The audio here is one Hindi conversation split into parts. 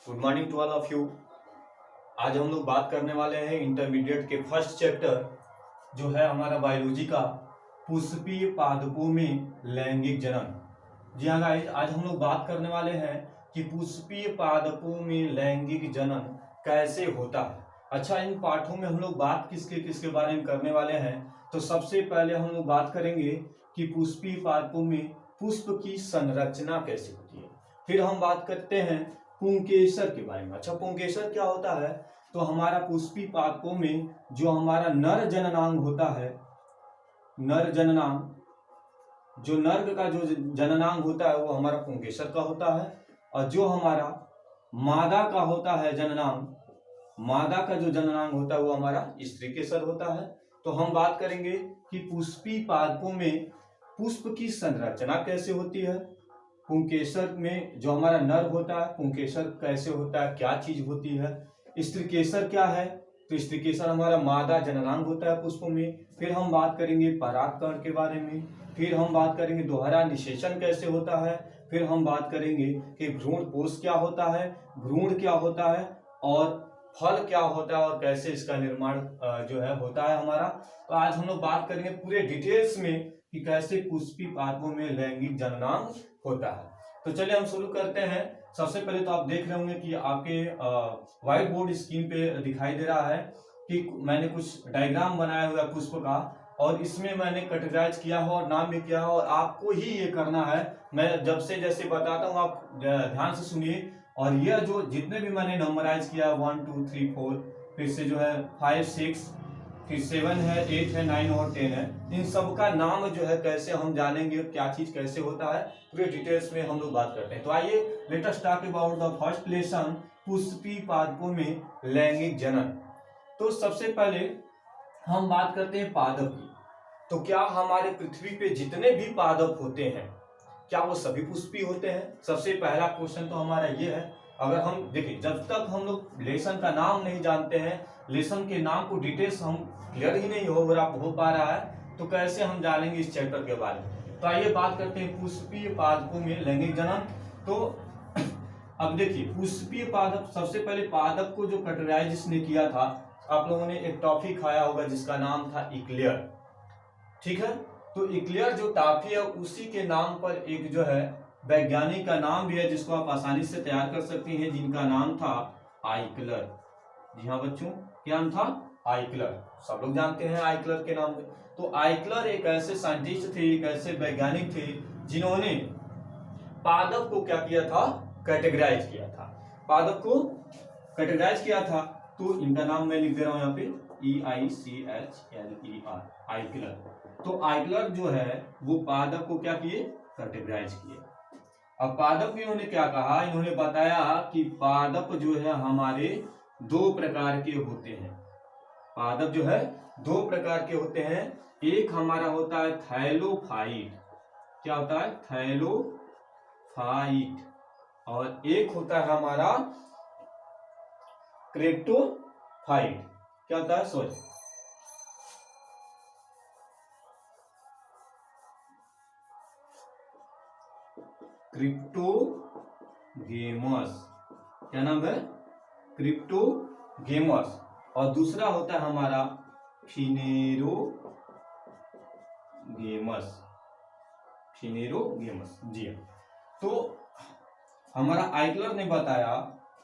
Good morning to all of you. आज हम लोग बात करने वाले हैं इंटरमीडिएट के फर्स्ट चैप्टर जो है हमारा बायोलॉजी का पुष्पीय पादपों में लैंगिक जनन। जी हाँ गाइस, आज हम लोग बात करने वाले हैं कि पुष्पीय पादपों में लैंगिक जनन कैसे होता है। अच्छा, इन पाठों में हम लोग बात किसके किसके बारे में करने वाले हैं, तो सबसे पहले हम लोग बात करेंगे कि पुष्पीय पादपों में पुष्प की संरचना कैसे होती है। फिर हम बात करते हैं पुंकेसर के बारे में। अच्छा, पुंकेसर क्या होता है, तो हमारा पुष्पीय पादपों में जो हमारा नर जननांग होता है, नर जननांग, जो नर का जो जननांग होता है वो हमारा पुंकेसर का होता है, और जो हमारा मादा का होता है जननांग, मादा का जो जननांग होता है वो हमारा स्त्रीकेसर होता है। तो हम बात करेंगे कि पुष्पीय पादपों में पुष्प की संरचना कैसे होती है, पुंकेसर में जो हमारा नर होता है पुंकेसर कैसे होता है, क्या चीज होती है, स्त्रीकेसर क्या है, तो स्त्रीकेसर हमारा मादा जननांग होता है पुष्पों में। फिर हम बात करेंगे परागकण के बारे में, फिर हम बात करेंगे दोहरा निषेचन कैसे होता है, फिर हम बात करेंगे कि भ्रूण कोश क्या होता है, भ्रूण क्या होता है, और फल क्या होता है, और कैसे इसका निर्माण जो है होता है हमारा। तो आज हम लोग बात करेंगे पूरे डिटेल्स में कि कैसे पुष्पीय पादपों में लैंगिक जननांग होता है। तो चलिए हम शुरू करते हैं। सबसे पहले तो आप देख रहे होंगे कि आपके व्हाइट बोर्ड स्क्रीन पे दिखाई दे रहा है कि मैंने कुछ डायग्राम बनाया हुआ है पुष्प का, और इसमें मैंने कैटेगराइज किया हो और नाम भी किया हो, और आपको ही ये करना है। मैं जब से जैसे बताता हूँ आप ध्यान से सुनिए। और यह जो जितने भी मैंने नंबराइज किया 1 2 3 4, फिर से जो है 5 6, फिर 7 है, 8 है, 9 और 10 है, इन सब का नाम जो है कैसे हम जानेंगे, क्या चीज कैसे होता है, पूरे डिटेल्स में हम लोग बात करते हैं। तो आइए let us talk about the first lesson, पुष्पीय पादपों में लैंगिक जनन। तो सबसे पहले हम बात करते हैं पादप की। तो क्या हमारे पृथ्वी पे जितने भी पादप होते हैं क्या वो सभी पुष्पीय होते हैं? सबसे पहला क्वेश्चन तो हमारा ये है। अगर हम देखिए, जब तक हम लोग लेसन का नाम नहीं जानते हैं, लेसन के नाम को डिटेल्स हम क्लियर ही नहीं हो पा रहा है, तो कैसे हम जानेंगे इस चैप्टर के बारे में। तो आइए बात करते हैं पुष्पीय पादपों में लैंगिक जनन। तो अब देखिए, पुष्पीय पादप, सबसे पहले पादप को जो कैटेगराइज जिसने किया था, आप लोगों ने एक टॉफी खाया होगा जिसका नाम था इक्लेयर, ठीक है। तो इक्लेयर जो टॉफी है उसी के नाम पर एक जो है वैज्ञानिक का नाम भी है जिसको आप आसानी से तैयार कर सकते हैं, जिनका नाम था आइकलर। जी हाँ बच्चों, क्या नाम था? आइकलर। सब लोग जानते हैं आइकलर के नाम पे। तो आइकलर एक ऐसे साइंटिस्ट थे, एक ऐसे वैज्ञानिक थे जिन्होंने पादप को क्या किया था? कैटेगराइज किया था, पादप को कैटेगराइज किया था। तो इनका नाम मैं लिख दे रहा हूं यहाँ पे, EICHLER, आइकलर। तो आइकलर जो है वो पादप को क्या किए? कैटेगराइज किए। अब पादप में इन्होंने क्या कहा, इन्होंने बताया कि पादप जो है हमारे दो प्रकार के होते हैं। पादप जो है दो प्रकार के होते हैं। एक हमारा होता है थैलोफाइट, क्या होता है? थैलोफाइट। और एक होता है हमारा क्रेप्टोफाइट। क्या होता है? Sorry, cryptogams. क्या नाम है? क्रिप्टोगेमस। और दूसरा होता है हमारा फिनेरोगेमस। फिनेरोगेमस, जी हाँ। तो हमारा आइकलर ने बताया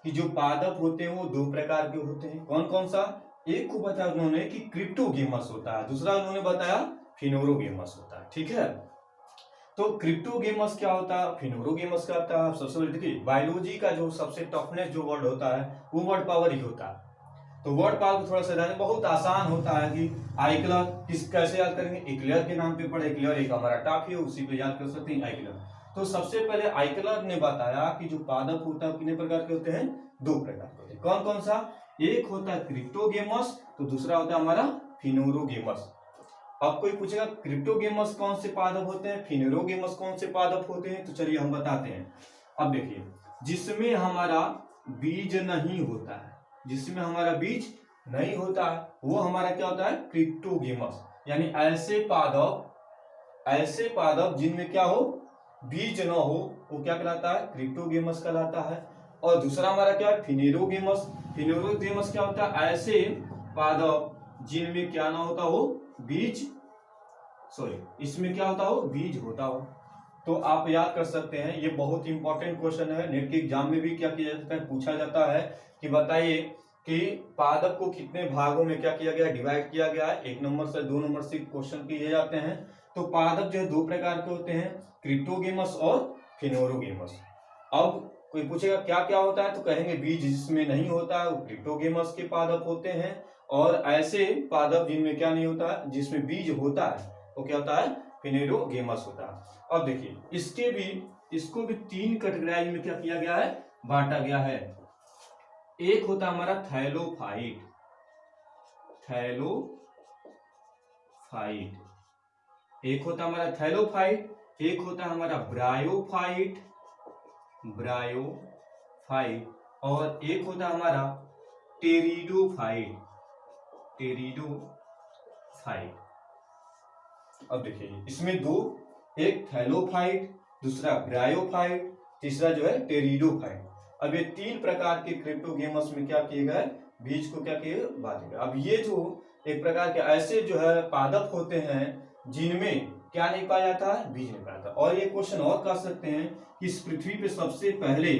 कि जो पादप होते हैं वो दो प्रकार के होते हैं। कौन कौन सा? एक को बताया उन्होंने कि क्रिप्टोगेमस होता है, दूसरा उन्होंने बताया फिनोरोगेमस होता है, ठीक है। तो क्रिप्टोगेमस क्या होता है, फिनोरोगेमस क्या होता है? सबसे पहले देखिए, बायोलॉजी का जो सबसे टफनेस जो वर्ड होता है वो वर्ड पावर ही होता है। तो वर्ड पावर को थोड़ा सा जानना बहुत आसान होता है कि आइकलर किस कैसे याद करेंगे, इक्लेयर के नाम पे पढ़े, इक्लेयर एक हमारा टॉफी है, उसी पे याद कर सकते हैं आइकलर। तो सबसे पहले आइकलर ने बताया कि जो पादप होता है कितने प्रकार के होते हैं? दो प्रकार के होते हैं। कौन कौन सा? एक होता है क्रिप्टोगेमस, तो दूसरा होता है हमारा फिनोरोगेमस। अब कोई पूछेगा क्रिप्टोगेमस कौन से पादप होते हैं, फिनोरोगेमस कौन से पादप होते हैं, तो चलिए हम बताते हैं। अब देखिए, जिसमें हमारा बीज नहीं होता है, जिसमें हमारा बीज नहीं होता है वो हमारा क्या होता है? क्रिप्टोगेमस। यानी ऐसे पादप जिनमें क्या हो? बीज न हो, वो क्या कहलाता है? क्रिप्टोगेमस कहलाता है। और दूसरा हमारा क्या है, फिनेरोगेमस। फिनेरोगेमस क्या होता है, ऐसे पादप जिनमें क्या ना होता हो, बीज, इसमें क्या होता हो, बीज होता हो। तो आप याद कर सकते हैं, ये बहुत इंपॉर्टेंट क्वेश्चन है, नेट के एग्जाम में भी क्या किया जाता है, पूछा जाता है कि बताइए कि पादप को कितने भागों में क्या किया गया, डिवाइड किया गया है। 1 नंबर से 2 नंबर से क्वेश्चन किए जाते हैं। तो पादप जो है 2 प्रकार के होते हैं, क्रिप्टोगेमस और फिनोरोगेमस। अब कोई पूछेगा क्या क्या होता है, तो कहेंगे बीज जिसमें नहीं होता है वो क्रिप्टोगेमस के पादप होते हैं, और ऐसे पादप जिनमें क्या नहीं होता है, जिसमें बीज होता है, वो क्या होता है, फिनेरोगेमस होता है। अब देखिए इसको भी 3 कैटेगराइज में क्या किया गया है, बांटा गया है। एक होता है हमारा थैलोफाइट, एक होता है हमारा थैलोफाइट, एक होता है हमारा ब्रायोफाइट, और एक होता है हमारा टेरिडोफाइट। अब देखिए इसमें 2, एक थैलोफाइट, दूसरा ब्रायोफाइट, तीसरा जो है टेरिडोफाइट। अब ये 3 प्रकार के क्रिप्टोगेमस में क्या किए गए, बीज को क्या किए, बांटे गए। अब ये जो एक प्रकार के ऐसे जो है पादप होते हैं जिनमें क्या नहीं पाया जाता है, बीज नहीं पाया जाता। और ये क्वेश्चन और कर सकते हैं कि इस पृथ्वी पे सबसे पहले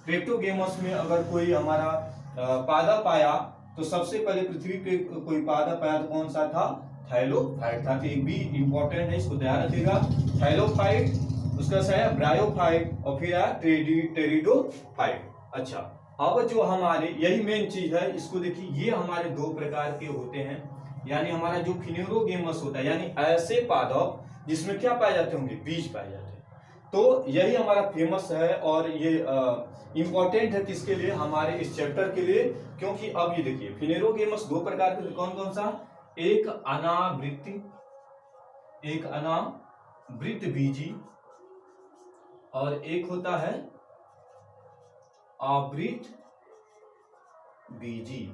क्रिप्टोगेमस में अगर कोई हमारा पादप आया, तो सबसे पहले पृथ्वी पे कोई पादप आया तो कौन सा था, थैलोफाइट था। तो ये भी इंपॉर्टेंट है, इसको ध्यान रखिएगा। थैलोफाइट, उसका सही है ब्रायोफाइट, और फिर आया टेरिडोफाइट। अच्छा, अब जो हमारे यही मेन चीज है, इसको देखिए, ये हमारे 2 प्रकार के होते हैं। यानी हमारा जो फिनेरोगेमस होता है, यानी ऐसे पादप जिसमें क्या पाए जाते होंगे, बीज पाए जाते हैं। तो यही हमारा फेमस है, और ये इंपॉर्टेंट है किसके लिए, हमारे इस चैप्टर के लिए। क्योंकि अब ये देखिए फिनेरोगेमस 2 प्रकार के, कौन कौन सा, एक अनावृत बीजी, और एक होता है आवृत बीजी।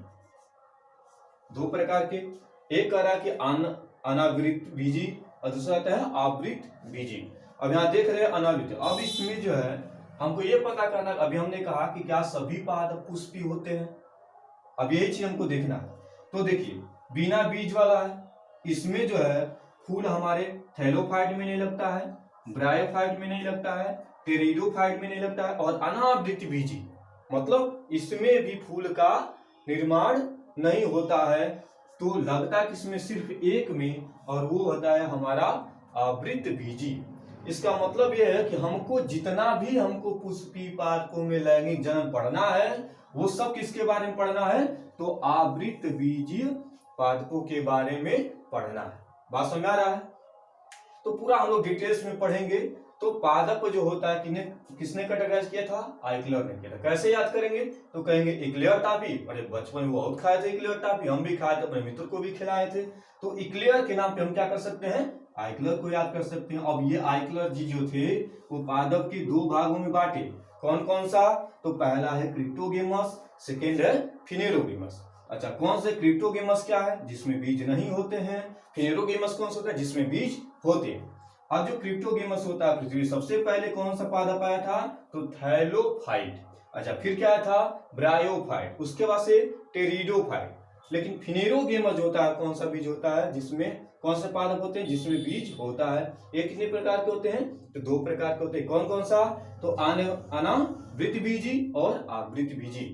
2 प्रकार के, एक कह रहा है कि अनावृत बीजी, और दूसरा आता है आवृत बीजी। अब यहाँ देख रहे हैं अनावृत। अब इसमें जो है हमको ये पता करना, अभी हमने कहा कि क्या सभी पादप पुष्पी होते हैं, अब यही चीज हमको देखना है। तो देखिए बिना बीज वाला है, इसमें जो है फूल हमारे थैलोफाइट में नहीं लगता है, ब्रायोफाइट में नहीं लगता है, टेरिडोफाइट में नहीं लगता है, और अनावृत बीजी मतलब इसमें भी फूल का निर्माण नहीं होता है। तो लगता है किसमें, सिर्फ एक में, और वो होता है हमारा आवृत बीजी। इसका मतलब यह है कि हमको जितना भी हमको पुष्पी पादपों में लैंगिक जन्म पढ़ना है, वो सब किसके बारे में पढ़ना है, तो आवृत बीजीय पादपों के बारे में पढ़ना है। बात समझ आ रहा है? तो पूरा हम लोग डिटेल्स में पढ़ेंगे। तो पादप जो होता है किसने कैटेगराइज किया था, आइक्लर ने किया था। कैसे याद करेंगे, तो कहेंगे इक्लेयर टाफी, अरे बचपन में बहुत खाए थे इक्लेयर टाफी, हम भी खाए थे, अपने मित्र को भी खिलाए थे। तो इक्लेयर के नाम पे हम क्या कर सकते हैं, आइक्लर को याद कर सकते हैं। अब ये आइक्लर जी जो थे वो पादप के 2 भागों में बांटे, कौन कौन सा, तो पहला है क्रिप्टोगेमस, सेकेंड है फिनेरोगेमस। अच्छा, कौन से क्रिप्टोगेमस क्या है, जिसमें बीज नहीं होते हैं। फिनेरोगेमस कौन सा होता है, जिसमें बीज होते हैं। अब जो क्रिप्टोगेमस होता है, पृथ्वी सबसे पहले कौन सा पादप आया था, तो थैलोफाइट। अच्छा, फिर क्या था, ब्रायोफाइट, उसके बाद से टेरिडोफाइट। लेकिन फिनेरोगेमस होता है, कौन सा बीज होता है, जिसमें कौन से पादप होते हैं, जिसमें बीज होता है। ये कितने प्रकार के होते हैं, तो 2 प्रकार के होते हैं। कौन कौन सा, तो अनावृत बीजी और आवृत बीजी।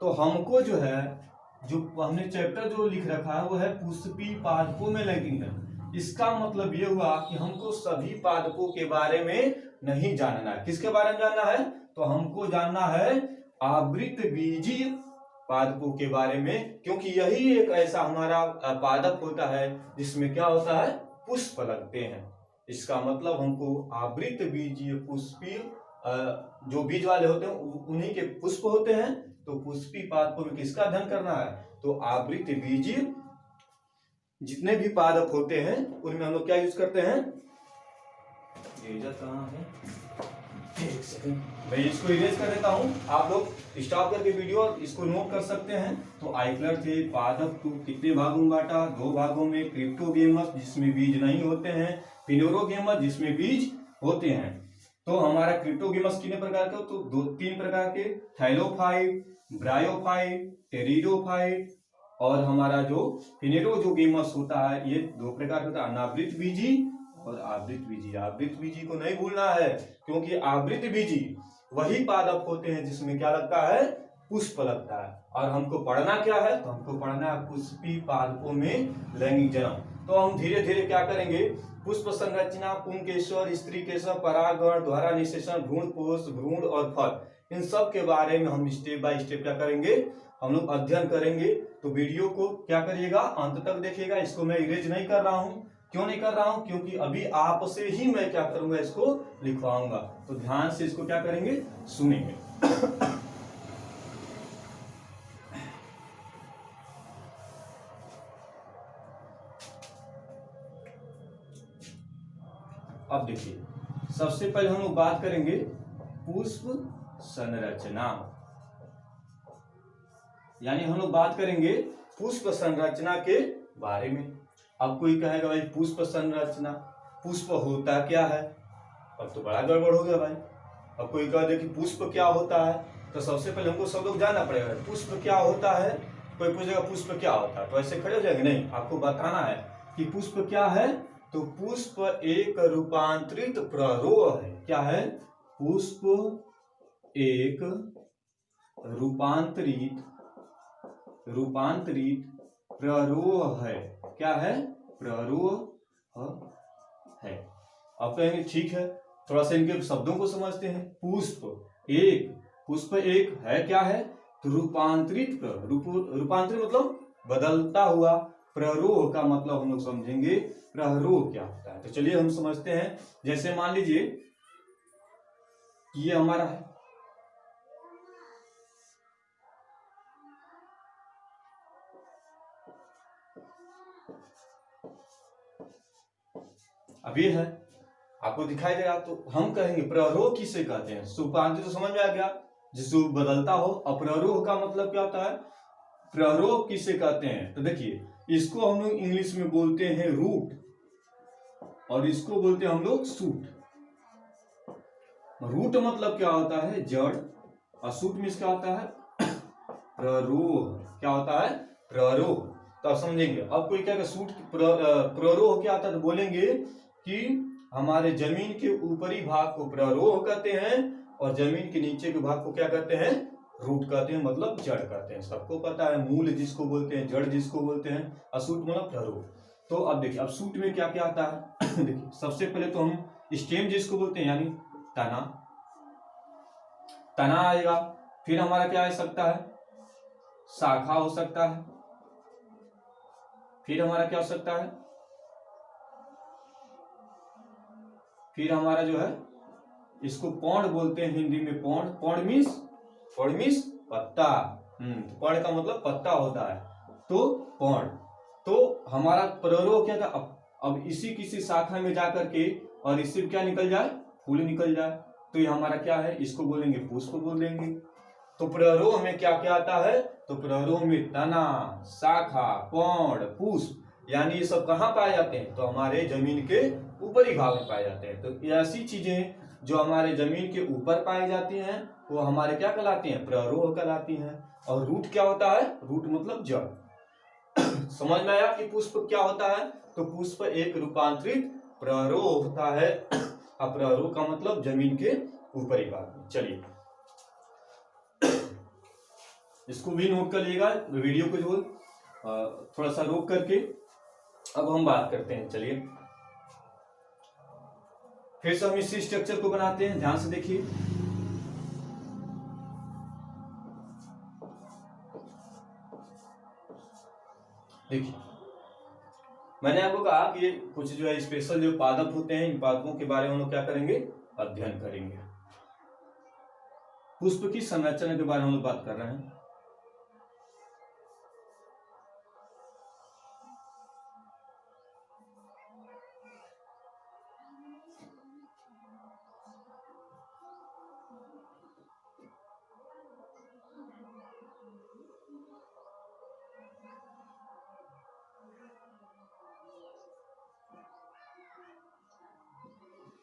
तो हमको जो है, जो हमने चैप्टर जो लिख रखा है वो है पुष्पी पादपों में लैंगिक जन्म। इसका मतलब ये हुआ कि हमको सभी पादपों के बारे में नहीं जानना है। किसके बारे में जानना है, तो हमको जानना है आवृत बीजी पादपों के बारे में, क्योंकि यही एक ऐसा हमारा पादप होता है जिसमें क्या होता है, पुष्प लगते हैं। इसका मतलब हमको आवृत बीजीय पुष्पी जो बीज वाले होते हैं उन्हीं के पुष्प होते हैं। तो पुष्पी पादपों में किसका अध्ययन करना है, तो आवृत बीजीय जितने भी पादप होते हैं उनमें हम लोग क्या यूज करते हैं, कहाँ है, एक सेकंड मैं इसको इरेज कर देता हूं, आप लोग स्टॉप करके वीडियो इसको नोट कर सकते हैं। तो आइक्लर थे, पादप को कितने भागों में बांटा, 2 भागों में, क्रिप्टोगेमस जिसमें बीज नहीं होते हैं, फिनेरोगेमस जिसमें बीज होते हैं। तो हमारा क्रिप्टोगेमस कितने प्रकार का, तो दो तीन प्रकार के, थैलोफाइट, ब्रायोफाइट, टेरिडोफाइट, और हमारा जो फिनेरो जो गेमस होता है, ये दो प्रकार का होता है, अनावृत बीजी और आवृत बीजी। आवृत बीजी को नहीं भूलना है, क्योंकि आवृत बीजी वही पादप होते हैं जिसमें क्या लगता है, पुष्प लगता है। और हमको पढ़ना क्या है, तो हमको पढ़ना है पुष्पी पादपों में लैंगिक जन्म। तो हम धीरे धीरे क्या करेंगे, पुष्प संरचना, पुंकेश्वर, स्त्री केशव, परागण, द्वारा निषेचन, भ्रूण कोश, भ्रूण और फल, इन सब के बारे में हम स्टेप बाय स्टेप क्या करेंगे, हम लोग अध्ययन करेंगे। तो वीडियो को क्या करिएगा, अंत तक देखिएगा। इसको मैं इरेज नहीं कर रहा हूं, क्यों नहीं कर रहा हूं, क्योंकि अभी आपसे ही मैं क्या करूंगा, इसको लिखवाऊंगा। तो ध्यान से इसको क्या करेंगे, सुनेंगे। अब देखिए, सबसे पहले हम लोग बात करेंगे पुष्प संरचना, यानी हम लोग बात करेंगे पुष्प संरचना के बारे में। अब कोई कहेगा भाई पुष्प संरचना, पुष्प होता क्या है, अब तो बड़ा गड़बड़ हो गया भाई। अब कोई कह दे कि पुष्प क्या होता है, तो सबसे पहले हमको सब लोग जानना पड़ेगा पुष्प क्या होता है। कोई पूछेगा पुष्प क्या होता है, तो ऐसे खड़े हो जाएंगे, नहीं, आपको बताना है कि पुष्प क्या है। तो पुष्प एक रूपांतरित प्ररोह है। क्या है, पुष्प एक रूपांतरित प्ररोह है। क्या है, प्ररोह है। अब कहेंगे ठीक है, थोड़ा सा इनके शब्दों को समझते हैं। पुष्प एक है, क्या है, तो रूपांतरित रूपांतरित मतलब बदलता हुआ, प्ररोह का मतलब हम लोग समझेंगे प्ररोह क्या होता है। तो चलिए हम समझते हैं। जैसे मान लीजिए ये हमारा है, अब ये है, आपको दिखाई देगा, तो हम कहेंगे प्ररोह किसे कहते हैं। रूपांतरित तो समझ में आ गया, जिसको बदलता हो। अप्ररोह का मतलब क्या होता है, प्ररोह किसे कहते हैं, तो देखिए इसको हम लोग इंग्लिश में बोलते हैं रूट, और इसको बोलते हैं हम लोग शूट। रूट मतलब क्या होता है, जड़, और शूट मीन्स क्या होता है, प्ररोह। क्या होता है, प्ररोह। तो आप समझेंगे। अब कोई क्या शूट प्ररोह क्या होता है, तो बोलेंगे कि हमारे जमीन के ऊपरी भाग को प्ररोह कहते हैं, और जमीन के नीचे के भाग को क्या कहते हैं, रूट कहते हैं, मतलब जड़ कहते हैं। सबको पता है मूल जिसको बोलते हैं, जड़ जिसको बोलते हैं, अशूट मतलब प्ररोह। तो अब देखिए, अब शूट में क्या क्या आता है देखिए, सबसे पहले तो हम स्टेम जिसको बोलते हैं, यानी तना आएगा। फिर हमारा क्या आ सकता है, शाखा हो सकता है। फिर हमारा क्या हो सकता है, फिर हमारा जो है, इसको पौंड बोलते हैं हिंदी में, पौंड। पौंड मीन्स पत्ता। पौंड का मतलब पत्ता होता है, तो पौंड। तो हमारा प्ररोह क्या था, अब इसी किसी शाखा में जाकर के, और इससे क्या निकल जाए, फूल निकल जाए, तो ये हमारा क्या है, इसको बोलेंगे पुष्प बोल देंगे। तो प्ररोह में क्या क्या आता है, तो प्ररोह में तना, शाखा, पौंड, पुष्प, यानी ये सब कहाँ पाए जाते हैं, तो हमारे जमीन के ऊपरी भाग में पाए जाते हैं। तो ऐसी चीजें जो हमारे जमीन के ऊपर पाई जाती हैं, वो हमारे क्या कहलाती हैं, प्ररोह कहलाती हैं। और रूट क्या होता है, रूट मतलब जड़। समझ में आया कि पुष्प क्या होता है, तो पुष्प एक रूपांतरित प्ररोह होता है। प्ररोह का मतलब जमीन के ऊपरी भाग में। चलिए इसको भी नोट कर लीजिएगा, वीडियो को जो थोड़ा सा रोक करके अब हम बात करते हैं। चलिए फिर से हम इसी स्ट्रक्चर को बनाते हैं, ध्यान से देखिए। देखिए मैंने आपको कहा कि ये कुछ जो है स्पेशल जो पादप होते हैं, इन पादपों के बारे में हम लोग क्या करेंगे, अध्ययन करेंगे। पुष्प की संरचना के बारे में हम लोग बात कर रहे हैं।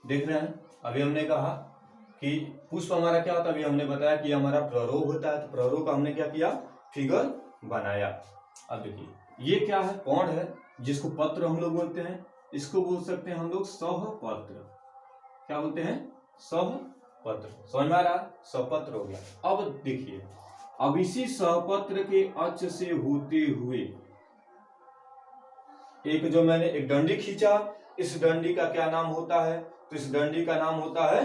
देख रहे हैं, अभी हमने कहा कि पुष्प हमारा क्या होता है, अभी हमने बताया कि हमारा प्ररोह होता है, तो प्ररोह का हमने क्या किया, फिगर बनाया। अब देखिए ये क्या है, पौंड है, जिसको पत्र हम लोग बोलते हैं, इसको बोल सकते हैं हम लोग सहपत्र। क्या बोलते हैं, सहपत्र। समझ में आ रहा है, सहपत्र हो गया। अब देखिए, अब इसी सहपत्र के अक्ष से होते हुए एक जो मैंने एक डंडी खींचा, इस डंडी का क्या नाम होता है, तो इस डंडी का नाम होता है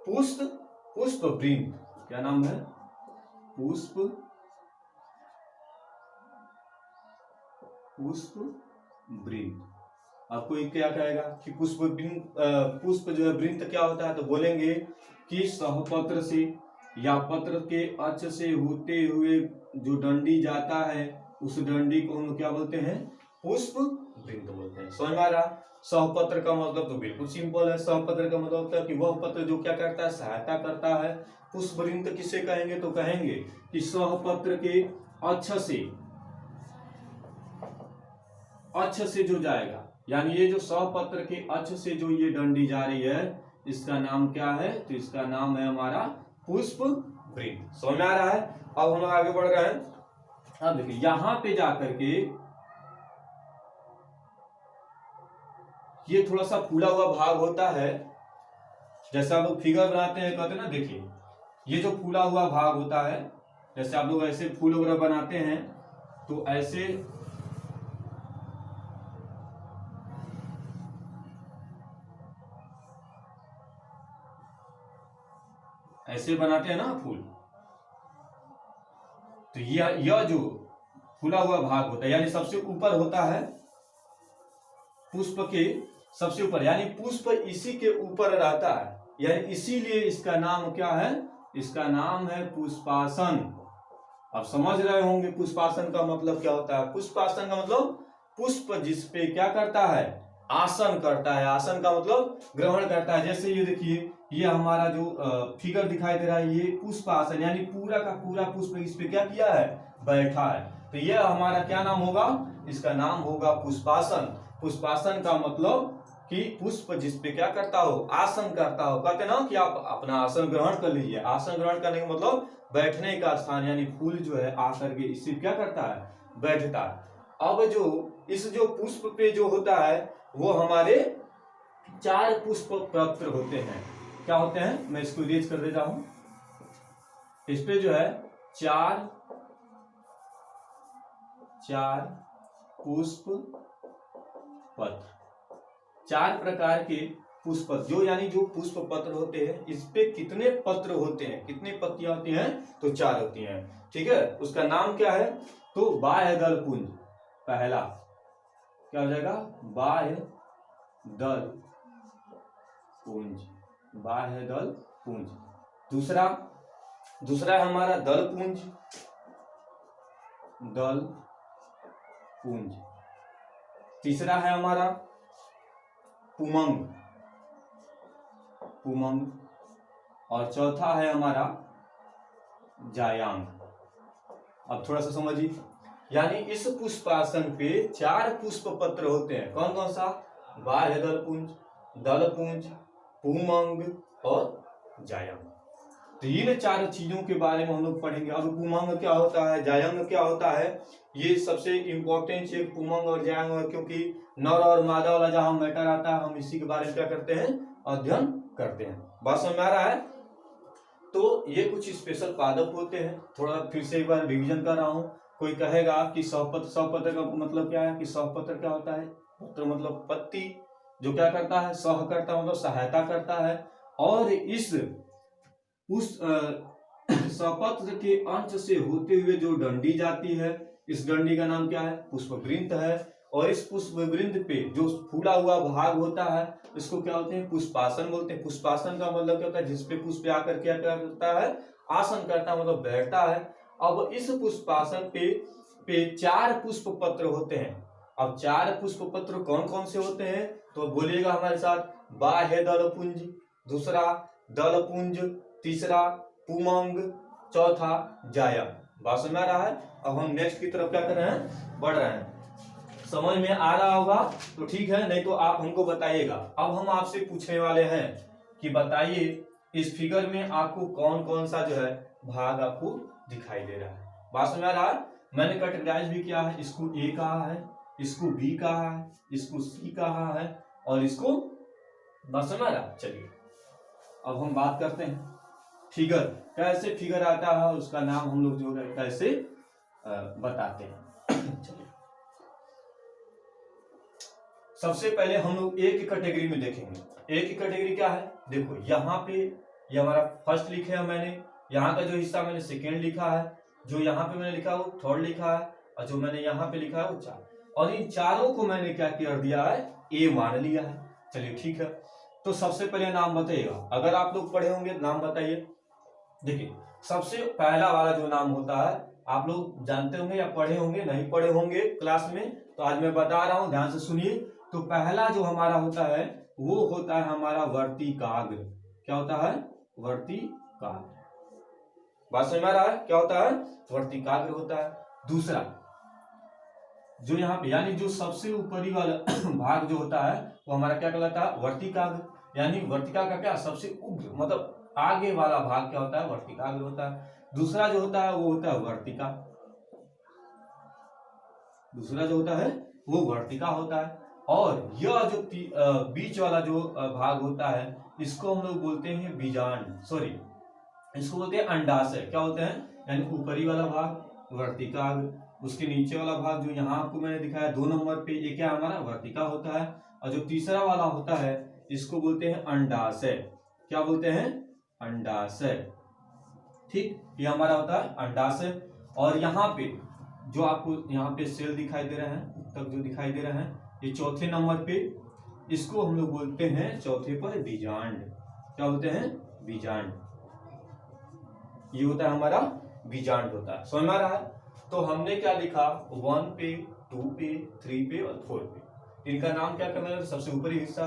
पुष्प वृंत। क्या नाम है, पुष्प वृंत। आपको ये क्या कहेगा कि पुष्प जो है वृंत क्या होता है, तो बोलेंगे कि सहपत्र से या पत्र के अक्ष से होते हुए जो डंडी जाता है, उस डंडी को हम क्या बोलते हैं, पुष्प वृंत बोलते हैं। समझ में आ रहा। सहपत्र का मतलब तो बिल्कुल सिंपल है, सहपत्र का मतलब होता है कि वह पत्र जो क्या करता है, सहायता करता है। पुष्प वृंत किसे कहेंगे, तो कहेंगे कि सहपत्र के अक्ष से जो जाएगा, यानी ये जो सहपत्र के अक्ष से जो ये डंडी जा रही है, इसका नाम क्या है, तो इसका नाम है हमारा पुष्प वृंत। समझ में आ रहा है। अब हम आगे बढ़ रहे हैं। अब देखिए यहां पे जाकर के ये थोड़ा सा फूला हुआ भाग होता है, जैसे आप लोग फिगर बनाते हैं, कहते हैं ना, देखिए ये जो फूला हुआ भाग होता है, जैसे आप लोग ऐसे फूल वगैरह बनाते हैं, तो ऐसे बनाते हैं ना फूल, तो यह जो फूला हुआ भाग होता है, यानी सबसे ऊपर होता है, पुष्प के सबसे ऊपर, यानी पुष्प इसी के ऊपर रहता है, यानी इसीलिए इसका नाम क्या है, इसका नाम है पुष्पासन। आप समझ रहे होंगे पुष्पासन का मतलब क्या होता है। पुष्पासन का मतलब पुष्प जिस पे क्या करता है, आसन करता है। आसन का मतलब ग्रहण करता है। जैसे ये देखिए, ये हमारा जो फिगर दिखाई दे रहा है, ये पुष्पासन, यानी पूरा का पूरा पुष्प इस पे क्या किया है, बैठा है। तो यह हमारा क्या नाम होगा, इसका नाम होगा पुष्पासन। पुष्पासन का मतलब कि पुष्प जिस पे क्या करता हो, आसन करता हो। कहते ना कि आप अपना आसन ग्रहण कर लीजिए। आसन ग्रहण करने का मतलब बैठने का स्थान, यानी फूल जो है आकर के इससे क्या करता है, बैठता है। अब जो इस जो पुष्प पे जो होता है, वो हमारे 4 पुष्प पत्र होते हैं। क्या होते हैं, मैं इसको इरेज कर देता हूं। इस पे जो है 4 पुष्प पत्र, 4 प्रकार के पुष्प, जो यानी जो पुष्प पत्र होते हैं, इस पे कितने पत्र होते हैं, कितने पत्तियां होती हैं, तो 4 होती हैं। ठीक है, उसका नाम क्या है, तो बाह्य दल पुंज। पहला क्या हो जाएगा, बाह्य दल पुंज, बाह्य दल पुंज। दूसरा है हमारा दल पुंज, दल पुंज। तीसरा है हमारा पुमंग, पुमंग। और चौथा है हमारा जायांग। अब थोड़ा सा समझिए, यानी इस पुष्पासन पे 4 पुष्प पत्र होते हैं। कौन कौन सा, बाह्य दल पुंज, पुमंग और जायांग। तो इन 4 चीजों के बारे में हम लोग पढ़ेंगे। अब पुमंग क्या होता है, जायांग क्या होता है, ये सबसे इंपॉर्टेंट चीज पुमंग और जायांग है, क्योंकि नर और मादा वाला जहां मैटर आता है, हम इसी के बारे में क्या करते हैं, अध्ययन करते हैं। बात समझ में आ रहा है। तो ये कुछ स्पेशल पादप होते हैं। थोड़ा फिर से एक बार रिवीजन कर रहा हूं। कोई कहेगा कि सहपत्र का मतलब क्या है, कि सहपत्र क्या होता है, पत्र मतलब पत्ती, जो क्या करता है, सह करता मतलब सहायता करता है। और इस उस सहपत्र के अंश से होते हुए जो डंडी जाती है, इस डंडी का नाम क्या है, पुष्पवृंत है। और इस पुष्पवृंत पे जो फूला हुआ भाग होता है, इसको क्या होते हैं, पुष्पासन बोलते हैं। पुष्पासन का मतलब क्या होता है, जिसपे पुष्प आकर क्या करता है, आसन करता है, मतलब बैठता है। अब इस पुष्पासन पे 4 पुष्प पत्र होते हैं। अब 4 पुष्प पत्र कौन कौन से होते हैं, तो बोलिएगा हमारे साथ, बाह्य दल पुंज, दूसरा दल पुंज, तीसरा पुमंग, चौथा जायांग। बात समझ में आ रहा है। अब हम नेक्स्ट की तरफ क्या कर रहे हैं, बढ़ रहे हैं। समझ में आ रहा होगा तो ठीक है, नहीं तो आप हमको बताइएगा। अब हम आपसे पूछने वाले हैं कि बताइए इस फिगर में आपको कौन कौन सा जो है भाग आपको दिखाई दे रहा है। बात समझ आ रहा है। मैंने कैटेगराइज भी किया है, इसको ए कहा है, इसको बी कहा है, इसको सी कहा है और इसको, बात समझ आ रहा। चलिए अब हम बात करते हैं फिगर, कैसे फिगर आता है उसका नाम हम लोग जो है कैसे बताते हैं। चलिए सबसे पहले हम लोग ए की कैटेगरी में देखेंगे। ए की कैटेगरी क्या है, देखो यहाँ पे ये हमारा फर्स्ट लिखे है मैंने, यहाँ का जो हिस्सा मैंने सेकेंड लिखा है, जो यहाँ पे मैंने लिखा वो थर्ड लिखा है और जो मैंने यहाँ पे लिखा है वो चार, और इन चारों को मैंने क्या कर दिया है, ए मान लिया है। चलिए ठीक है, तो सबसे पहले नाम बताइएगा, अगर आप लोग पढ़े होंगे नाम बताइए। देखिए सबसे पहला वाला जो नाम होता है आप लोग जानते होंगे या पढ़े होंगे, नहीं पढ़े होंगे क्लास में, तो आज मैं बता रहा हूं, ध्यान से सुनिए। तो पहला जो हमारा होता है वो होता है हमारा वर्तिकाग्र। क्या होता है, वर्तिकाग्र। बात समझ में आ रहा है, क्या होता है, वर्तिकाग्र होता है। दूसरा जो यहाँ पे यानी जो सबसे ऊपरी वाला भाग जो होता है वो हमारा क्या कहलाता है, वर्तिकाग्र। यानी वर्तिका का क्या, सबसे उग्र मतलब आगे वाला भाग क्या होता है, वर्तिकाग्र होता है। दूसरा जो होता है वो होता है वर्तिका, दूसरा जो होता है वो वर्तिका होता है। और यह जो बीच वाला जो भाग होता है इसको हम लोग बोलते हैं बीजांड, सॉरी इसको बोलते हैं अंडाशय। क्या होते हैं, यानी ऊपरी वाला भाग वर्तिकाग्र, उसके नीचे वाला भाग जो यहाँ आपको मैंने दिखाया 2 नंबर पे, ये क्या हमारा वर्तिका होता है। और जो तीसरा वाला होता है इसको बोलते हैं अंडाशय। क्या बोलते हैं, अंडाशय। ठीक, ये हमारा होता है अंडाशय। और यहाँ पे जो आपको यहाँ पे सेल दिखाई दे रहे हैं, तक जो दिखाई दे रहे हैं, ये चौथे नंबर पे, इसको हम लोग बोलते हैं चौथे पर बीजांड। क्या बोलते हैं, बीजांड। ये होता है हमारा बीजांड होता है, समझ में आ रहा है। तो हमने क्या लिखा, 1 पे 2 पे 3 पे और 4 पे, इनका नाम क्या करना है, सबसे ऊपरी हिस्सा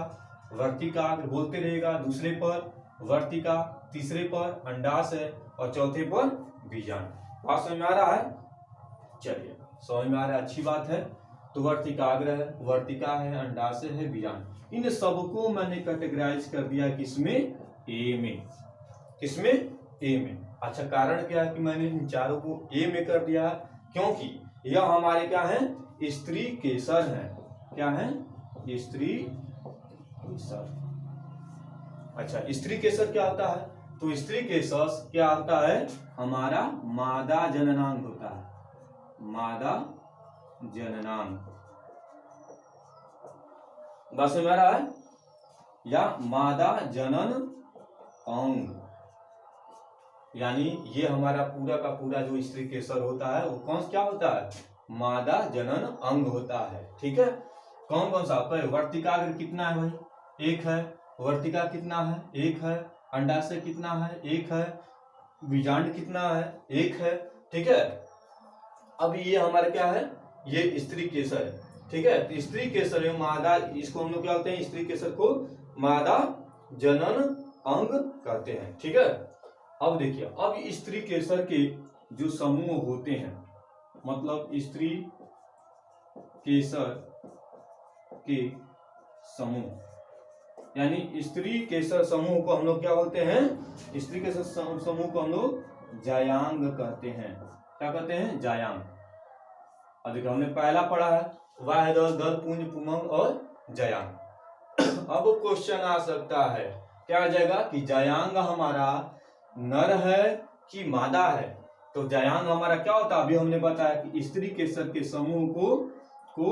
वर्तिकाग्र बोलते रहेगा, दूसरे पर वर्तिका, तीसरे पर अंडाशय और चौथे पर बीजांड। बात समझ में आ रहा है। चलिए समझ में आ रहा है, अच्छी बात है। तो वर्तिकाग्र है, वर्तिका है, अंडाशय है, बीजांड, इन सबको मैंने कैटेगराइज कर दिया किसमें, ए में। किसमें, ए में। अच्छा कारण क्या है कि मैंने इन चारों को ए में कर दिया, क्योंकि यह हमारे क्या है, स्त्री केसर है। क्या है, स्त्री केसर। अच्छा स्त्री केसर क्या होता है, तो स्त्री केसर क्या होता है, हमारा मादा जननांग होता है, मादा जननांग। बस में आ रहा है, या मादा जनन अंग। यानी ये हमारा पूरा का पूरा जो स्त्री केसर होता है वो कौन क्या होता है, मादा जनन अंग होता है। ठीक है, कौन कौन सा, वर्तिकाग्र कितना है भाई, 1 है, वर्तिका कितना है, 1 है, अंडाशय कितना है, 1 है, बीजांड कितना है, 1 है। ठीक है, अब ये हमारा क्या है, ये स्त्री केसर है। ठीक है, तो स्त्री केसर में मादा, इसको हम लोग क्या होते हैं, स्त्री केसर को मादा जनन अंग कहते हैं। ठीक है, अब देखिए, अब स्त्री केसर के जो समूह होते हैं, मतलब स्त्री केसर के समूह, यानी स्त्री केसर समूह को हम लोग क्या बोलते हैं, स्त्री केसर समूह को हम लोग जायांग कहते हैं। क्या कहते हैं, जायांग। अब देखिए हमने पहला पढ़ा है वाह, दल, पुंज, पुमंग और जायांग। अब क्वेश्चन आ सकता है, क्या आ जाएगा कि जायांग हमारा नर है कि मादा है। तो जायांग हमारा क्या होता है, अभी हमने बताया कि स्त्री केसर के समूह को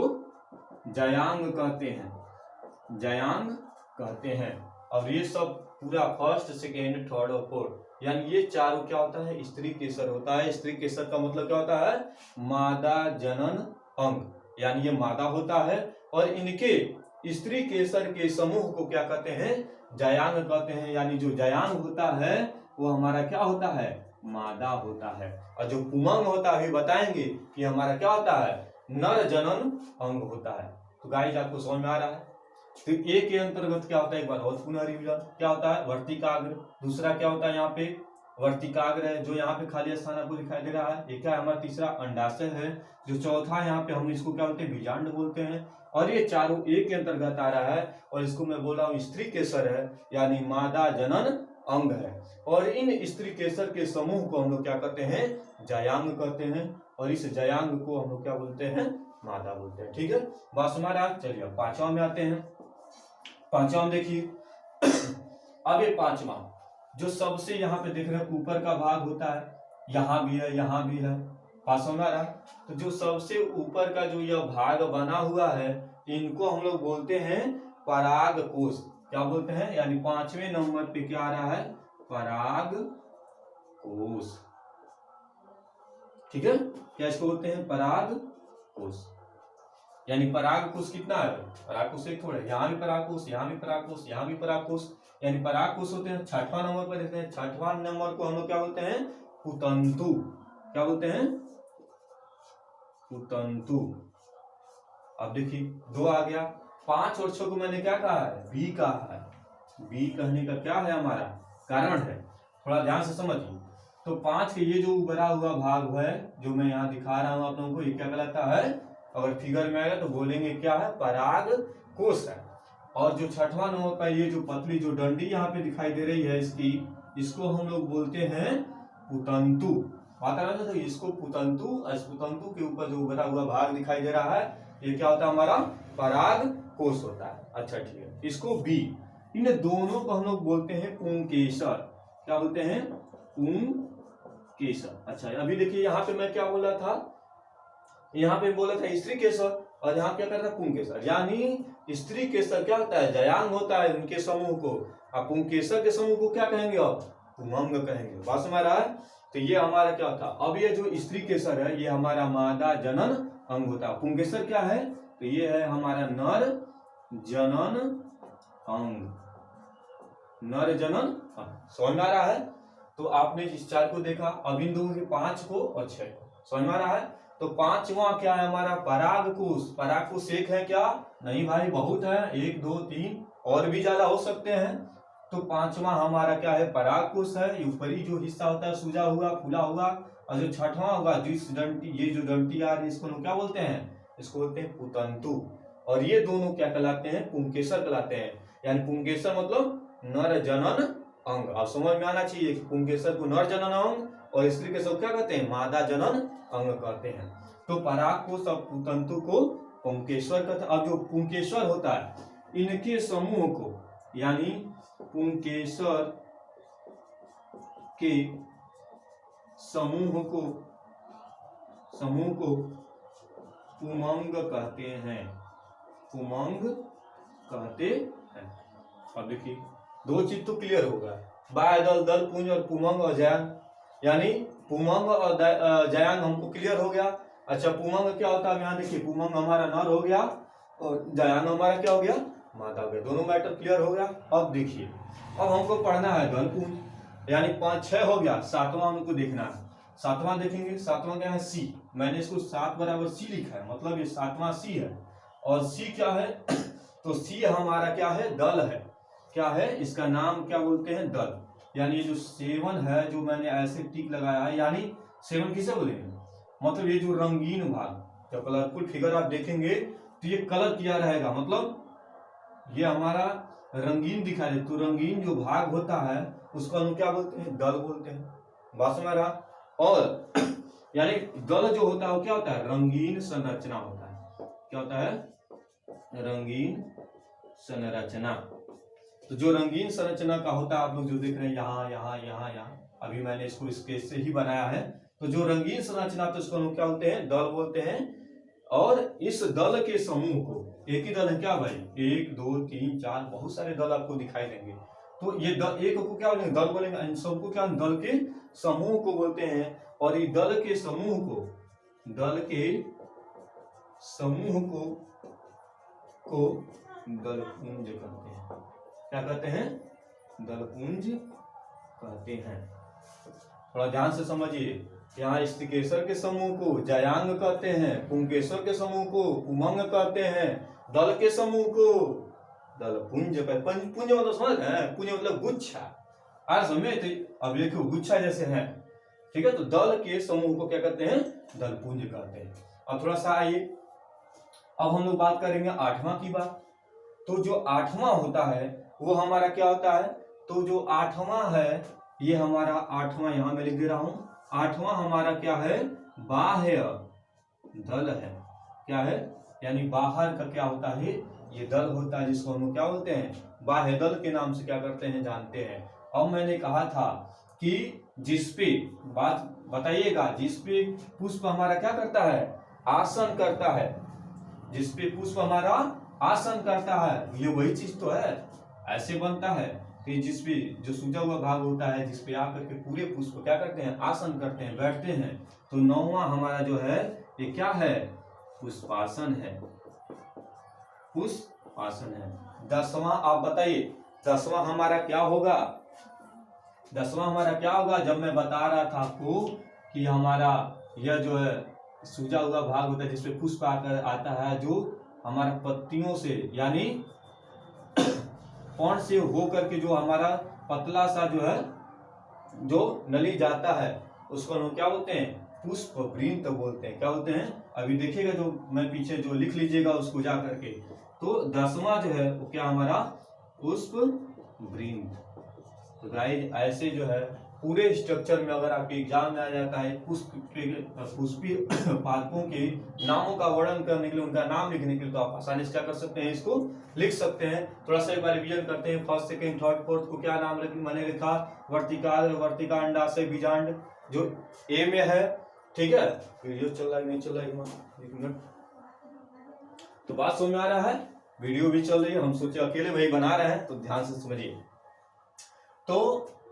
जायांग कहते हैं, जायांग कहते हैं। और ये सब पूरा फर्स्ट, सेकेंड, थर्ड और फोर्थ, यानी ये चारों क्या होता है, स्त्री केसर होता है। स्त्री केसर का मतलब क्या होता है, मादा जनन अंग, यानी ये मादा होता है। और इनके स्त्री केसर के समूह को क्या कहते हैं, जायांग कहते हैं। यानी जो जायांग होता है वो हमारा क्या होता है, मादा होता है। और जो पुमंग होता है, बताएंगे कि हमारा क्या होता है, नर जनन अंग होता है। तो गाइस आपको समझ में आ रहा है। तो ए के अंतर्गत क्या होता है, एक बार और पुनः रिवीजन, क्या होता है, वर्तिकाग्र। दूसरा क्या होता है, यहाँ पे वर्तिकाग्र है, जो यहाँ पे खाली स्थान आपको दिखाई दे रहा है, ये क्या है हमारा तीसरा अंडाशय है। जो चौथा यहाँ पे हम इसको क्या बोलते हैं, बीजांड बोलते हैं। और ये चारों ए के अंतर्गत आ रहा है, और इसको मैं बोल रहा हूँ स्त्री केसर है, यानी मादा जनन अंग है। और इन स्त्रीकेसर के समूह को हम लोग क्या कहते हैं, जयांग कहते हैं। और इस जयांग को हम लोग क्या बोलते हैं, मादा बोलते हैं। ठीक है, बात हमारा। चलिए अब पांचवा में आते हैं। पांचवा में देखिए, अब ये पांचवा जो सबसे यहाँ पे देख रहे हैं ऊपर का भाग होता है, यहाँ भी है, यहाँ भी है, पास में आ रहा। तो जो सबसे ऊपर का जो यह भाग बना हुआ है, इनको हम लोग बोलते हैं पराग कोश। क्या बोलते हैं, यानी पांचवें नंबर पे क्या आ रहा है, पराग कोश। ठीक है, क्या इसको बोलते हैं, पराग कोश। यानी पराग कोश कितना है, पराग कोश एक थोड़ा, यहाँ भी पराग कोश, यहाँ भी पराग कोश, यहाँ भी पराग कोश, यानी पराग कोश होते हैं। छठवां नंबर पर देखते हैं, छठवां नंबर को हम लोग क्या बोलते हैं, पुतंतु। क्या बोलते हैं, पुतंतु। अब देखिए दो आ गया, 5 और 6 को मैंने क्या कहा है, बी कहा है। बी कहने का क्या है, हमारा कारण है, थोड़ा ध्यान से समझिए। तो 5 के ये जो उभरा हुआ भाग है, जो मैं यहाँ दिखा रहा हूँ आप लोगों को, ये क्या कहलाता है, अगर फिगर में आएगा तो बोलेंगे क्या है, पराग कोश है। और जो छठवां नंबर पर ये जो पतली जो डंडी यहाँ पे दिखाई दे रही है इसकी, इसको हम लोग बोलते हैं पुतंतु। बात आ रहा है, तो इसको पुतंतु, इस पुतंतु के ऊपर जो उभरा हुआ भाग दिखाई दे रहा है, ये क्या होता है, हमारा पराग कोश होता है। अच्छा ठीक है, इसको बी। इन दोनों को हम लोग बोलते हैं पुंकेसर। क्या बोलते हैं, पुंकेसर। अच्छा अभी देखिए यहाँ पे मैं क्या बोला था, यहाँ पे बोला था स्त्री केसर, और यहाँ क्या करता है, पुंकेसर। यानी स्त्री केसर क्या होता है, जयांग होता है उनके समूह को, और पुंकेसर के समूह को क्या कहेंगे, आप पुमंग कहेंगे। बात समझ रहा है। तो ये हमारा क्या होता है, अब ये जो स्त्री केसर है ये हमारा मादा जनन अंग होता है। पुंकेसर क्या है, तो ये है हमारा नर जनन अंग, नर जनन अंग। समझ में आ रहा है। तो आपने इस 4 को देखा, अब इन दोनों के 5 को और 6 को समझ में आ रहा है। तो 5वां क्या है हमारा, पराग कोश। पराग कोश एक है क्या, नहीं भाई बहुत है, 1 2 3 और भी ज्यादा हो सकते हैं। तो 5वां हमारा क्या है, पराग कोश है। ये ऊपरी जो हिस्सा होता है सूजा हुआ, फूला हुआ। और जो छठवां होगा, जिस डंटी, ये जो डंटी आ रही है, इसको क्या बोलते हैं, इसको बोलते हैं पुतंतु। और ये दोनों क्या कहलाते हैं, पुंकेसर कहलाते हैं। यानी पुंकेसर मतलब नर जनन अंग। आप समझ में आना चाहिए कि पुंकेसर को नर जनन अंग और स्त्री के सब क्या कहते हैं, मादा जनन अंग कहते हैं। तो पराग कोश और पुतंतु को पुंकेसर कहते हैं। अब जो पुंकेसर होता है, इनके समूह को, यानी पुंकेसर के समूह को पुमंग कहते हैं, पुमंग कहते हैं। अब देखिए 2 चीज तो क्लियर होगा, बाह्य दल पुंज और पुमंग और जयांग। यानी पुमंग और जयांग हमको क्लियर हो गया। अच्छा पुमंग क्या होता है, यहाँ देखिए पुमंग हमारा नर हो गया और जयांग हमारा क्या हो गया, मादा हो गया। दोनों मैटर क्लियर हो गया। अब देखिए, अब हमको पढ़ना है दल पुंज, यानी 5 6 हो गया, 7वां हमको देखना है। 7वां देखेंगे, 7वां क्या है, सी। मैंने इसको 7 बराबर सी लिखा है, मतलब ये 7वां सी है। और सी क्या है, तो सी हमारा क्या है, दल है। क्या है, इसका नाम क्या बोलते हैं, दल। यानी ये जो 7 है, जो मैंने ऐसे टिक लगाया है, यानी 7 किसे बोलेंगे, मतलब ये जो रंगीन भाग, जब कलरफुल फिगर आप देखेंगे तो ये कलर किया रहेगा, मतलब ये हमारा रंगीन दिखा दे। तो रंगीन जो भाग होता है उसको हम क्या बोलते हैं, दल बोलते हैं। बात समझ रहा। और यानी दल जो होता है वो क्या होता है, रंगीन संरचना होता है। क्या होता है, रंगीन संरचना। तो जो रंगीन संरचना का होता है, आप लोग जो देख रहे हैं यहाँ यहाँ यहाँ यहाँ, अभी मैंने इसको स्केच से ही बनाया है। तो जो रंगीन संरचना, तो इसको हम क्या बोलते हैं, दल बोलते हैं। और इस दल के समूह को, एक ही दल है क्या भाई, 1 2 3 4 बहुत सारे दल आपको दिखाई देंगे। तो ये दल, एक को क्या बोलेंगे, दल बोलेंगे। इन सबको क्या, दल के समूह को बोलते हैं। और ये दल के समूह को, दल के समूह को दलपुंज कहते हैं। क्या कहते हैं, दलपुंज कहते हैं। थोड़ा ध्यान से समझिए। यहाँ स्त्रीकेसर के समूह को जयांग कहते हैं, पुंकेसर के समूह को पुमंग कहते हैं, दल के समूह को दलपुंज कहते हैं। पुंज मतलब समझ रहे हैं, पुंज मतलब गुच्छा। आज समय तो अब देखो गुच्छा जैसे है, ठीक है। तो दल के समूह को क्या कहते हैं, दलपुंज कहते हैं। अब थोड़ा सा आइए, अब हम लोग बात करेंगे 8वां की बात। तो जो 8वां होता है वो हमारा क्या होता है, तो जो आठवां है ये हमारा आठवां, यहां मैं लिख दे रहा हूं, आठवां हमारा क्या है, बाह्य दल है। क्या है, यानी बाहर का क्या होता है, ये दल होता है जिसको हम क्या बोलते हैं, बाह्य दल के नाम से क्या करते हैं, जानते हैं। अब मैंने कहा था कि जिसपे, बात बताइएगा, जिसपे पुष्प हमारा क्या करता है, आसन करता है, जिसपे पुष्प हमारा आसन करता है, ये वही चीज तो है, ऐसे बनता है कि जिसपे जो सूजा हुआ भाग होता है, जिसपे आकर के पूरे पुष्प क्या करते हैं, आसन करते हैं, बैठते हैं। तो नौवां हमारा जो है ये क्या है, पुष्पासन है, पुष्पासन है। 10वां आप बताइए, 10वां हमारा क्या होगा, 10वां हमारा क्या होगा, जब मैं बता रहा था आपको कि हमारा यह जो है सूजा हुआ भाग होता है जिसपे पुष्प आकर आता है, जो हमारा पत्तियों से यानी पौंड से हो करके जो हमारा पतला सा जो है जो नली जाता है, उसको हम क्या बोलते हैं, पुष्प वृंत बोलते हैं। क्या बोलते हैं, अभी देखिएगा, जो मैं पीछे जो लिख लीजिएगा उसको जा करके। तो 10वां जो है वो क्या हमारा, पुष्प वृंत। तो गाइस ऐसे जो है पूरे स्ट्रक्चर में अगर आपके एग्जाम में आ जाता है पुष्पीय पादपों के नामों का वर्णन करने के लिए, उनका नाम लिखने के लिए, तो आप आसानी से क्या कर सकते हैं, इसको लिख सकते हैं। थोड़ा सा एक बार रिवीजन करते हैं, फर्स्ट सेकंड थर्ड फोर्थ को क्या नाम मैंने लिखा, वर्तिकाल, वर्तिका, अंडाशय, बीजांड, जो ए में है। ठीक है, वीडियो चल रहा है नहीं चल रहा है, एक मिनट। तो बात समझ में आ रहा है, वीडियो भी चल रही है, हम सोचे अकेले वही बना रहे हैं, तो ध्यान से समझिए। तो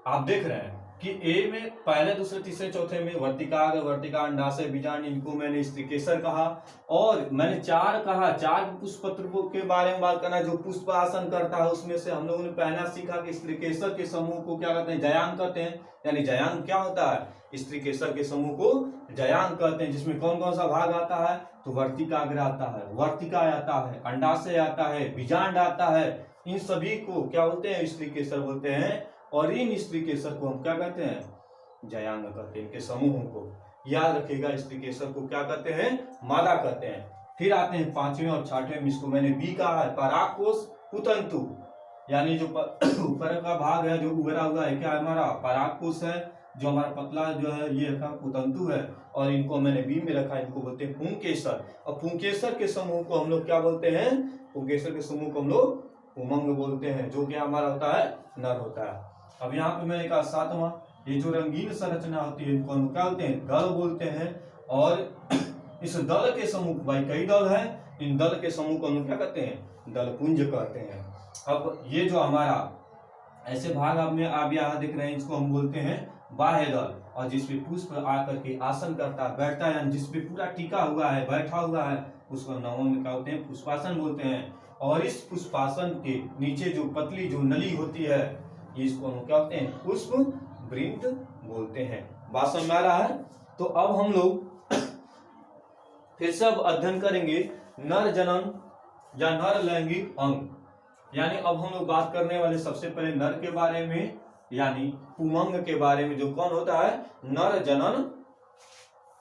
आप देख रहे हैं कि ए में पहले दूसरे तीसरे चौथे में वर्तिकाग्र, वर्तिका, अंडाशय, बीजांड, इनको मैंने स्त्रीकेसर कहा। और मैंने 4 कहा, 4 पुष्प पत्र के बारे में बात करना जो पुष्प आसन करता है। उसमें से हम लोगों ने पहला सीखा कि स्त्रीकेसर के समूह को क्या कहते हैं, जयांग कहते हैं। यानी जयांग क्या होता है, स्त्रीकेसर के समूह को जयांग कहते हैं। जिसमें कौन कौन सा भाग आता है, तो वर्तिकाग्र आता है, वर्तिका आता है, अंडाशय आता है, बीजांड आता है। इन सभी को क्या बोलते हैं, स्त्रीकेसर बोलते हैं। और इन स्त्रीकेसर को हम क्या कहते हैं, जयांग कहते हैं। इनके समूहों को याद रखिएगा, स्त्रीकेसर को क्या कहते हैं, मादा कहते हैं। फिर आते हैं 5वें और 6वें में, इसको मैंने बी कहा है, परागकोश, कुतंतु। यानी जो ऊपर का भाग है जो उभरा हुआ है, क्या हमारा परागकोश है। जो हमारा पतला जो है ये रखा कुतंतु है। और इनको मैंने बी में रखा, इनको बोलते हैं पुंकेसर। और पुंकेसर के समूह को हम लोग क्या बोलते हैं, पुंकेसर के समूह को हम लोग पुमंग बोलते हैं, जो कि हमारा होता है, नर होता है। अब यहाँ पे मैंने कहा 7वां, ये जो रंगीन संरचना होती है इनको हम क्या बोलते हैं, दल बोलते हैं। और इस दल के समूह, भाई कई दल है, इन दल के समूह को हम क्या कहते हैं, दलपुंज कहते हैं। अब ये जो हमारा ऐसे भाग आप यहाँ दिख रहे हैं, इसको हम बोलते हैं बाह्य दल। और जिसपे पुष्प आकर के आसन करता है, बैठता है, जिसपे पूरा टिका हुआ है, बैठा हुआ है, उसको नवों में क्या बोलते हैं, पुष्पासन बोलते हैं। और इस पुष्पासन के नीचे जो पतली जो नली होती है, इसको हम क्या बोलते हैं, पुष्प वृंत बोलते हैं। बात समझ में आ रहा है। तो अब हम लोग फिर से अब अध्ययन करेंगे नर जनन या नर लैंगिक अंग। यानी अब हम लोग बात करने वाले सबसे पहले नर के बारे में, यानी पुमंग के बारे में, जो कौन होता है, नर जनन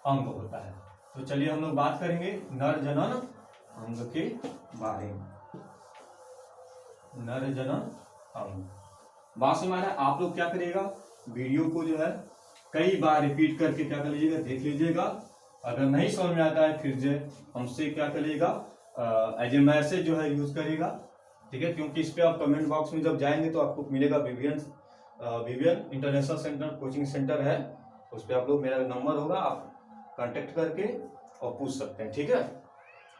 अंग होता है। तो चलिए हम लोग बात करेंगे नर जनन अंग के बारे में। नर जनन अंग, बात समझ में आ रहा है। आप लोग क्या करिएगा, वीडियो को जो है कई बार रिपीट करके क्या कर लीजिएगा, देख लीजिएगा। अगर नहीं समझ में आता है फिर जो हमसे क्या करिएगा, एज ए मैसेज जो है यूज करिएगा। ठीक है, क्योंकि इस पे आप कमेंट बॉक्स में जब जाएंगे तो आपको मिलेगा Vivian international centre coaching centre है, उस पर आप लोग, मेरा नंबर होगा, आप कांटेक्ट करके और पूछ सकते हैं। ठीक है,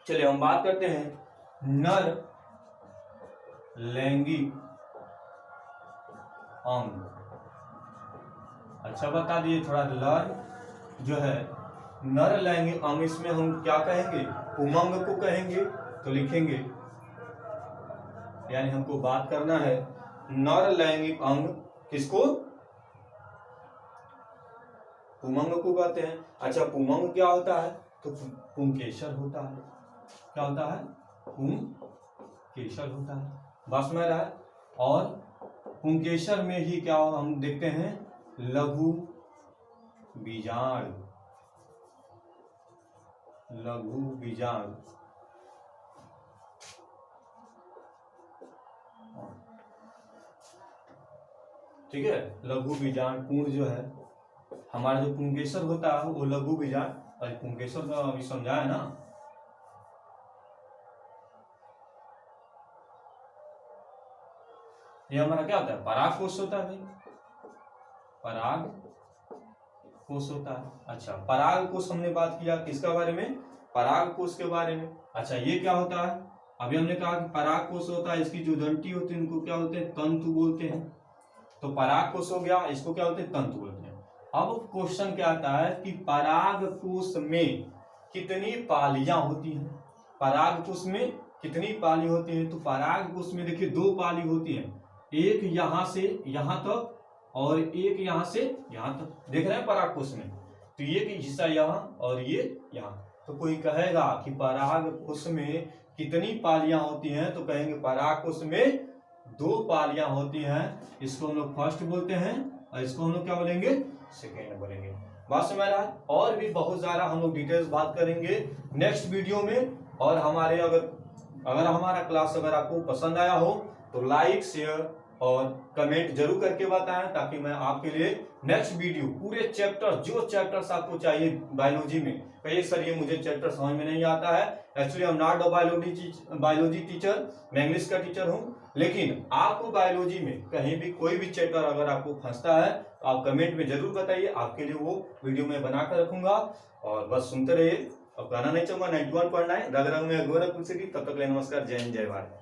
चलिए हम बात करते हैं नर लैंगिक अंग। अच्छा बता दिए थोड़ा, लर जो है नर लैंगिक अंग, इसमें हम क्या कहेंगे, पुमंग को कहेंगे। तो लिखेंगे, यानी हमको बात करना है नर लैंगिक अंग किसको, पुमंग को कहते हैं। अच्छा पुमंग क्या होता है, तो पुंकेसर होता है। क्या होता है, पुंकेसर होता है। बस में रहा। और पुंकेसर में ही क्या हम देखते हैं, लघु बीजांड, लघु बीजांड। ठीक है। लघु बीजांड पूर्ण जो है हमारा जो पुंकेसर होता है वो लघु बीजांड, और पुंकेसर का अभी समझाया ना। ये हमारा क्या होता है, पराग कोश होता है भाई, पराग कोश होता है। अच्छा, पराग कोश हमने बात किया किसका बारे में, पराग कोश के बारे में। अच्छा, ये क्या होता है, अभी हमने कहा कि पराग कोश होता है, इसकी जो डंठी होती है उनको क्या बोलते हैं, तंतु बोलते हैं। तो पराग कोश हो गया, इसको क्या बोलते हैं, तंतु बोलते हैं। अब क्वेश्चन क्या आता है कि पराग कोश में कितनी पालियां होती हैं, पराग कोश में कितनी पाली होती है। तो पराग कोश में देखिए 2 पाली होती है, एक यहां से यहां तक और एक यहां से यहां तक, देख रहे हैं पराग कोश में। तो ये हिस्सा यहाँ और ये यहाँ। तो कोई कहेगा कि पराग कोश में कितनी पालियां होती हैं, तो कहेंगे पराग कोश में 2 पालियां होती हैं। इसको हम लोग फर्स्ट बोलते हैं और इसको हम लोग क्या बोलेंगे, सेकेंड बोलेंगे। बात समझ रहा है। और भी बहुत ज्यादा हम लोग डिटेल्स बात करेंगे नेक्स्ट वीडियो में। और हमारे अगर हमारा क्लास अगर आपको पसंद आया हो तो लाइक शेयर और कमेंट जरूर करके बताएं, ताकि मैं आपके लिए नेक्स्ट वीडियो पूरे चैप्टर, जो चैप्टर्स आपको चाहिए बायोलॉजी में, कहिए सर ये मुझे चैप्टर समझ में नहीं आता है, actually I am not a biology teacher, मैं इंग्लिश का टीचर हूँ। लेकिन आपको बायोलॉजी में कहीं भी कोई भी चैप्टर अगर आपको फंसता है तो आप कमेंट में जरूर बताइए, आपके लिए वो वीडियो मैं बनाकर रखूंगा। और बस सुनते रहिए, अब गाना नहीं चाहूंगा। 91.9 रग रग में गोरखपुर से। तब तक नमस्कार, जय हिंद, जय भारत।